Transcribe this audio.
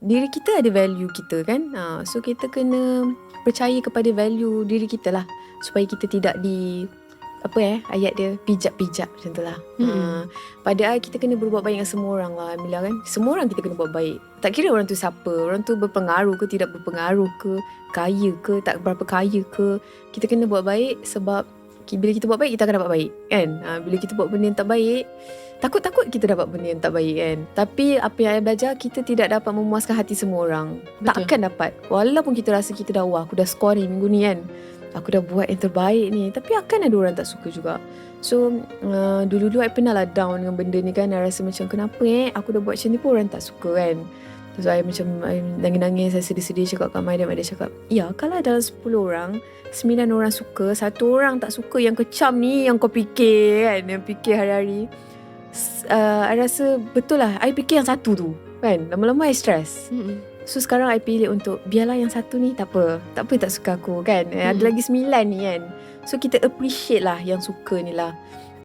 diri kita ada value kita kan. So kita kena percaya kepada value diri kita lah, supaya kita tidak ayat dia pijak-pijak macam tu lah. Padahal kita kena berbuat baik dengan semua orang lah, Amila kan. Semua orang kita kena buat baik. Tak kira orang tu siapa, orang tu berpengaruh ke tidak berpengaruh ke, kaya ke tak berapa kaya ke, kita kena buat baik. Sebab bila kita buat baik, kita akan dapat baik kan. Bila kita buat benda yang tak baik, takut-takut kita dapat benda yang tak baik kan. Tapi apa yang saya belajar, kita tidak dapat memuaskan hati semua orang. Betul. Takkan dapat. Walaupun kita rasa kita dah, wah aku dah score ni minggu ni kan, aku dah buat yang terbaik ni, tapi akan ada orang tak suka juga. So dulu-dulu I pernah lah down dengan benda ni kan. I rasa macam kenapa aku dah buat macam ni pun orang tak suka kan. So I macam nangis-nangis, saya sedih-sedih cakap kat Maida. Maida cakap, ya kalau dalam 10 orang 9 orang suka, 1 orang tak suka, yang kecam ni yang kau fikir kan, yang fikir hari-hari. I rasa betul lah, I fikir yang satu tu kan. Lama-lama I stress. So sekarang I pilih untuk biarlah yang satu ni tak apa tak suka aku kan. Ada lagi 9 ni kan. So kita appreciate lah yang suka ni lah.